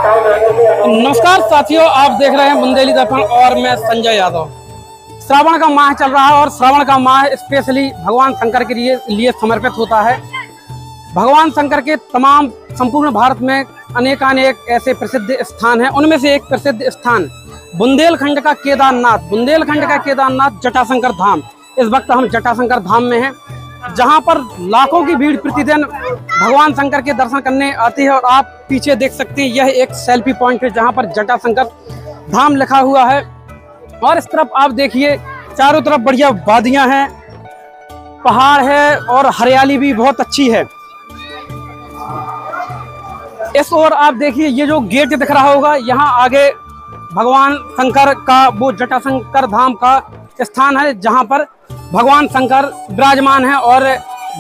नमस्कार साथियों, आप देख रहे हैं बुंदेली दर्पण और मैं संजय यादव। श्रावण का माह चल रहा है और श्रावण का माह स्पेशली भगवान शंकर के लिए समर्पित होता है। भगवान शंकर के तमाम संपूर्ण भारत में अनेकानेक ऐसे प्रसिद्ध स्थान हैं। उनमें से एक प्रसिद्ध स्थान बुंदेलखंड का केदारनाथ जटाशंकर धाम। इस वक्त हम जटाशंकर धाम में हैं, जहां पर लाखों की भीड़ प्रतिदिन भगवान शंकर के दर्शन करने आती है। और आप पीछे देख सकते हैं, यह एक सेल्फी पॉइंट है जहां पर जटाशंकर धाम लिखा हुआ है। और इस तरफ आप देखिए, चारों तरफ बढ़िया वादियां हैं, पहाड़ है और हरियाली भी बहुत अच्छी है। इस ओर आप देखिए, ये जो गेट दिख रहा होगा, यहाँ आगे भगवान शंकर का वो जटाशंकर धाम का स्थान है, जहां पर भगवान शंकर विराजमान है और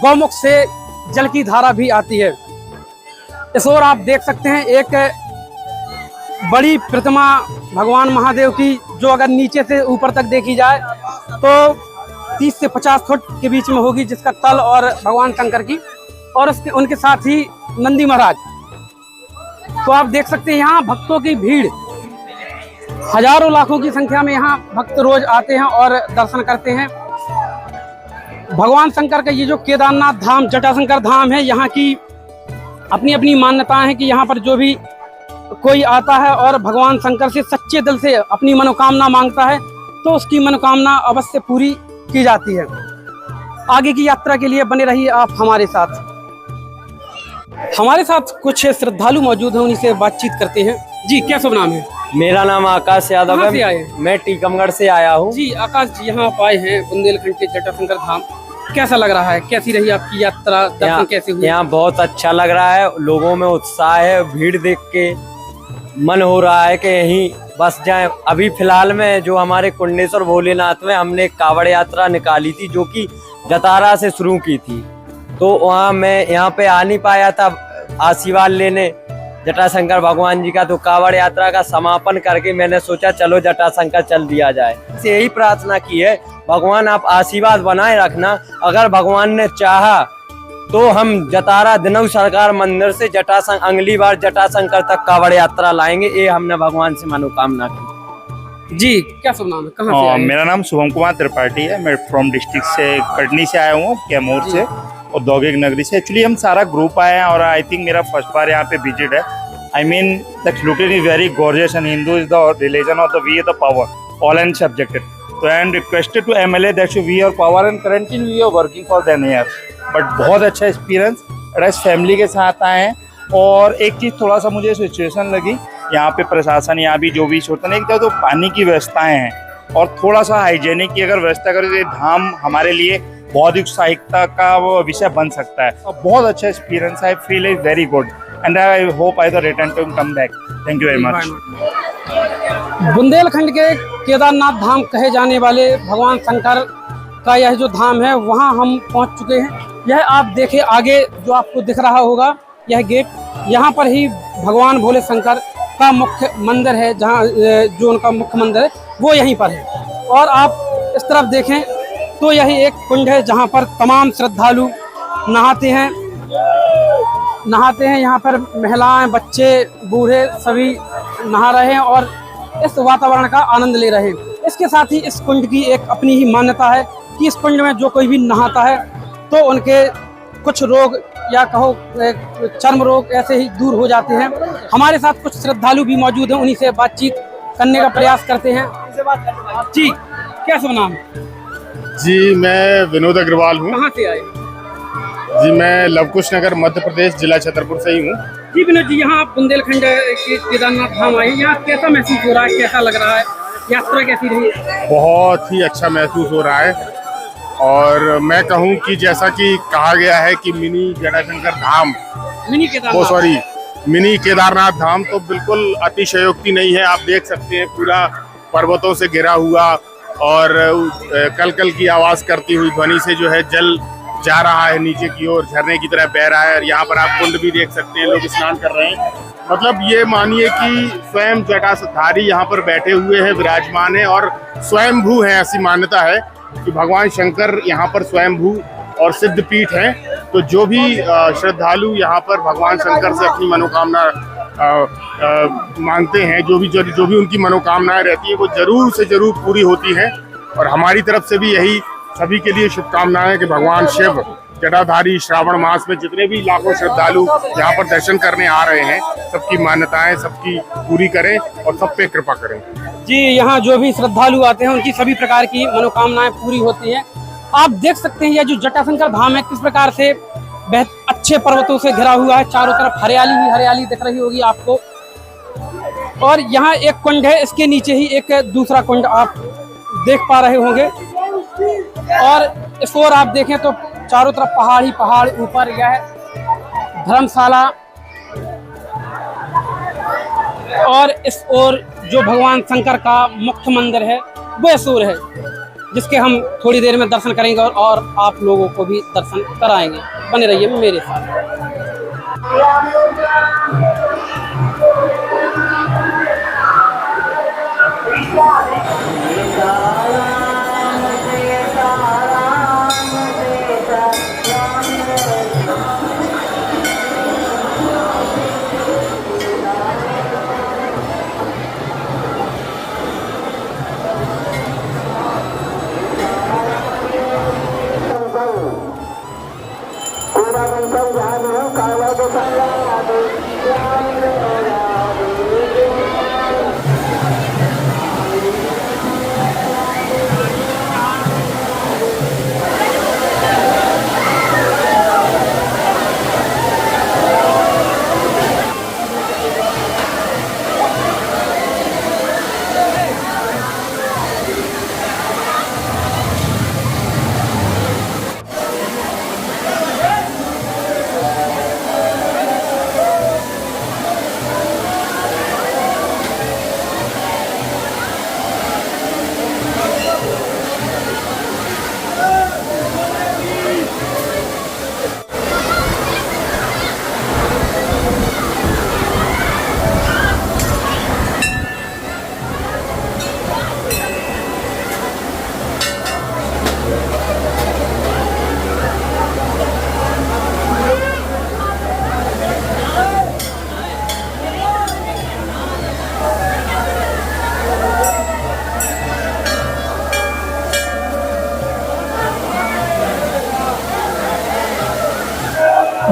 गौमुख से जल की धारा भी आती है। इस ओर आप देख सकते हैं एक बड़ी प्रतिमा भगवान महादेव की, जो अगर नीचे से ऊपर तक देखी जाए तो 30 से 50 फुट के बीच में होगी, जिसका तल और भगवान शंकर की और उनके साथ ही नंदी महाराज। तो आप देख सकते हैं यहाँ भक्तों की भीड़, हजारों लाखों की संख्या में यहाँ भक्त रोज आते हैं और दर्शन करते हैं। भगवान शंकर का ये जो केदारनाथ धाम जटाशंकर धाम है, यहाँ की अपनी अपनी मान्यताएं हैं कि यहाँ पर जो भी कोई आता है और भगवान शंकर से सच्चे दिल से अपनी मनोकामना मांगता है तो उसकी मनोकामना अवश्य पूरी की जाती है। आगे की यात्रा के लिए बने रहिए आप हमारे साथ। हमारे साथ कुछ श्रद्धालु मौजूद हैं, उन्हीं से बातचीत करते हैं। जी, क्या शुभ नाम है? मेरा नाम आकाश यादव है। मैं टीकमगढ़ से आया हूँ। जी आकाश जी, यहाँ आप आए हैं बुंदेलखंड के जटाशंकर धाम, कैसा लग रहा है? कैसी रही आपकी यात्रा, दर्शन कैसे हुए? यहाँ बहुत अच्छा लग रहा है, लोगों में उत्साह है, भीड़ देख के मन हो रहा है कि यहीं बस जाएं। अभी फिलहाल में जो हमारे कुंडेश्वर भोलेनाथ में हमने कावड़ यात्रा निकाली थी, जो कि जतारा से शुरू की थी, तो वहाँ मैं यहाँ पे आ नहीं पाया था आशीर्वाद लेने जटाशंकर भगवान जी का। तो कावड़ यात्रा का समापन करके मैंने सोचा चलो जटाशंकर चल दिया जाए। यही प्रार्थना की है, भगवान आप आशीर्वाद बनाए रखना। अगर भगवान ने चाहा तो हम जतारा दिनऊ सरकार मंदिर से अगली बार जटाशंकर तक कावड़ यात्रा लाएंगे। ये हमने भगवान से मनोकामना की। जी, क्या शुभ नाम है? कहाँ से आए? मेरा नाम शुभम कुमार त्रिपाठी है। मैं फ्रॉम डिस्ट्रिक्ट से कटनी से आया हूँ, कैमूर से औद्योगिक नगरी से। एक्चुअली हम सारा ग्रुप आए हैं और आई थिंक मेरा फर्स्ट बार यहाँ पे विजिट है। I mean, the location is very gorgeous and Hindu is the religion of the we the power, all and subjected. So I am requested to MLA that should we are power and currently we are working for them here. But बहुत अच्छा experience, as family के साथ आए हैं। और एक चीज़ थोड़ा सा मुझे सिचुएशन लगी, यहाँ पे प्रशासन यहाँ भी जो भी होता है, एक तो पानी की व्यवस्थाएं हैं और थोड़ा सा हाइजेनिक की अगर व्यवस्था करें तो ये धाम हमारे लिए बहुत उत्साहिकता का वो विषय बन सकता है। बहुत अच्छा experience, I feel is very good and I hope I return to come back. Thank you very much. Bundelkhand के केदारनाथ धाम कहे जाने वाले भगवान शंकर का यह जो धाम है, वहां हम पहुंच चुके हैं। यह आप देखें आगे जो आपको दिख रहा होगा, यह गेट, यहाँ पर ही भगवान भोले शंकर का मुख्य मंदिर है, जहाँ जो उनका मुख्य मंदिर है वो यहीं पर है। और आप इस तरफ देखें तो यही एक कुंड है जहाँ पर तमाम श्रद्धालु नहाते हैं। यहाँ पर महिलाएं, बच्चे, बूढ़े सभी नहा रहे हैं और इस वातावरण का आनंद ले रहे हैं। इसके साथ ही इस कुंड की एक अपनी ही मान्यता है कि इस कुंड में जो कोई भी नहाता है तो उनके कुछ रोग या कहो चर्म रोग ऐसे ही दूर हो जाते हैं। हमारे साथ कुछ श्रद्धालु भी मौजूद हैं, उन्हीं से बातचीत करने का प्रयास करते हैं। जी, क्या शुभ नाम? जी, मैं विनोद अग्रवाल हूँ। कहाँ से आए? जी, मैं लवकुश नगर मध्य प्रदेश, जिला छतरपुर से ही हूँ। जी विनोद जी, यहाँ बुंदेलखंड के केदारनाथ धाम आए, यहाँ कैसा महसूस हो रहा है, कैसा लग रहा है, यात्रा कैसी रही? बहुत ही अच्छा महसूस हो रहा है और मैं कहूँ कि जैसा कि कहा गया है कि मिनी जटाशंकर धाम, मिनी केदारनाथ धाम, तो बिल्कुल अतिशयोक्ति नहीं है। आप देख सकते हैं पूरा पर्वतों से घिरा हुआ और कल की आवाज़ करती हुई ध्वनि से जो है जल जा रहा है नीचे की ओर, झरने की तरह बह रहा है। और यहाँ पर आप कुंड भी देख सकते हैं, लोग स्नान कर रहे हैं। मतलब ये मानिए कि स्वयं जटाधारी यहाँ पर बैठे हुए हैं, विराजमान है और स्वयंभू है। ऐसी मान्यता है कि भगवान शंकर यहाँ पर स्वयंभू और सिद्ध पीठ है। तो जो भी श्रद्धालु यहाँ पर भगवान शंकर से अपनी मनोकामना मांगते हैं, जो भी उनकी मनोकामनाएं रहती है वो जरूर से जरूर पूरी होती हैं। और हमारी तरफ से भी यही सभी के लिए शुभकामनाएं कि भगवान शिव जटाधारी श्रावण मास में जितने भी लाखों श्रद्धालु यहाँ पर दर्शन करने आ रहे हैं, सबकी मान्यताएं सबकी पूरी करें और सब पे कृपा करें। जी, यहाँ जो भी श्रद्धालु आते हैं उनकी सभी प्रकार की मनोकामनाएं पूरी होती हैं। आप देख सकते हैं यह जो जटाशंकर धाम है किस प्रकार से बहुत अच्छे पर्वतों से घिरा हुआ है, चारों तरफ हरियाली ही हरियाली दिख रही होगी आपको। और यहाँ एक कुंड है, इसके नीचे ही एक दूसरा कुंड आप देख पा रहे होंगे। और इस ओर आप देखें तो चारों तरफ पहाड़ ही पहाड़, ऊपर यह धर्मशाला और इस ओर जो भगवान शंकर का मुख्य मंदिर है वो इस ओर है, जिसके हम थोड़ी देर में दर्शन करेंगे और आप लोगों को भी दर्शन कराएंगे। बने रहिए मेरे साथ।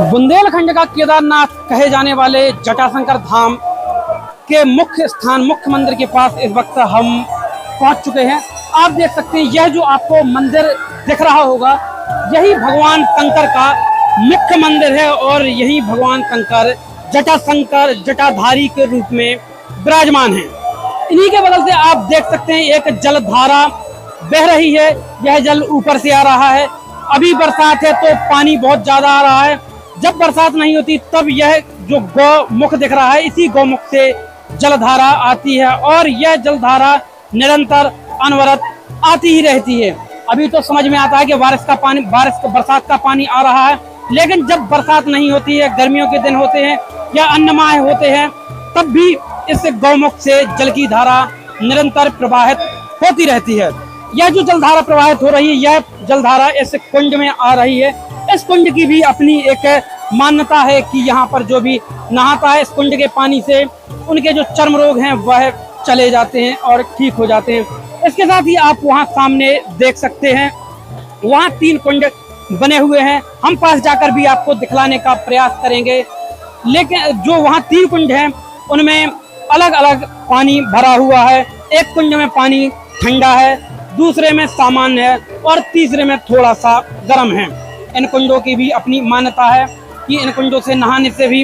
बुंदेलखंड का केदारनाथ कहे जाने वाले जटाशंकर धाम के मुख्य स्थान, मुख्य मंदिर के पास इस वक्त हम पहुंच चुके हैं। आप देख सकते हैं यह जो आपको मंदिर दिख रहा होगा यही भगवान शंकर का मुख्य मंदिर है और यही भगवान शंकर जटाशंकर जटाधारी के रूप में विराजमान है। इन्हीं के बगल से आप देख सकते हैं एक जलधारा बह रही है। यह जल ऊपर से आ रहा है। अभी बरसात है तो पानी बहुत ज्यादा आ रहा है। जब बरसात नहीं होती तब यह जो गौमुख दिख रहा है इसी गौमुख से जलधारा आती है और यह जलधारा निरंतर अनवरत आती ही रहती है। अभी तो समझ में आता है कि बरसात का पानी आ रहा है, लेकिन जब बरसात नहीं होती है, गर्मियों के दिन होते हैं या अन्य माह होते हैं, तब भी इस गौमुख से जल की धारा निरंतर प्रवाहित होती रहती है। यह जो जलधारा प्रवाहित हो रही है यह जलधारा इस कुंड में आ रही है। इस कुंड की भी अपनी एक मान्यता है कि यहाँ पर जो भी नहाता है इस कुंड के पानी से उनके जो चर्म रोग हैं वह चले जाते हैं और ठीक हो जाते हैं। इसके साथ ही आप वहाँ सामने देख सकते हैं वहाँ 3 कुंड बने हुए हैं। हम पास जाकर भी आपको दिखलाने का प्रयास करेंगे, लेकिन जो वहाँ 3 कुंड हैं उनमें अलग अलग पानी भरा हुआ है। एक कुंड में पानी ठंडा है, दूसरे में सामान्य है और तीसरे में थोड़ा सा गर्म है। इन कुंडों की भी अपनी मान्यता है कि इन कुंडों से नहाने से भी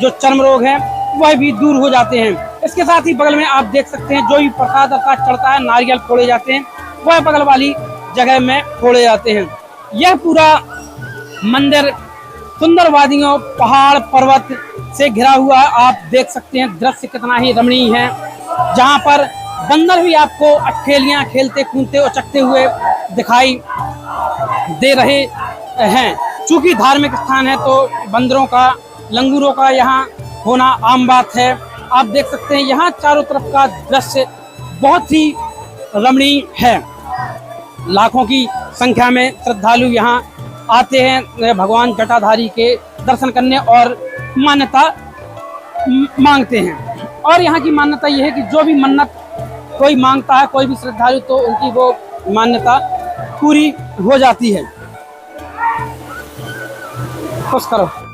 जो चर्म रोग हैं वह भी दूर हो जाते हैं। इसके साथ ही बगल में आप देख सकते हैं जो भी प्रसाद चढ़ता है, नारियल फोड़े जाते हैं, वह बगल वाली जगह में फोड़े जाते हैं। यह पूरा मंदिर सुंदर वादियों, पहाड़ पर्वत से घिरा हुआ है। आप देख सकते हैं दृश्य कितना ही रमणीय है, जहाँ पर बंदर भी आपको अठेलियां खेलते कूदते उचकते हुए दिखाई दे रहे हैं। चूंकि धार्मिक स्थान है तो बंदरों का, लंगूरों का यहाँ होना आम बात है। आप देख सकते हैं यहाँ चारों तरफ का दृश्य बहुत ही रमणीय है। लाखों की संख्या में श्रद्धालु यहाँ आते हैं भगवान जटाधारी के दर्शन करने और मान्यता मांगते हैं। और यहाँ की मान्यता ये है कि जो भी मन्नत कोई मांगता है, कोई भी श्रद्धालु, तो उनकी वो मान्यता पूरी हो जाती है। खुश करो।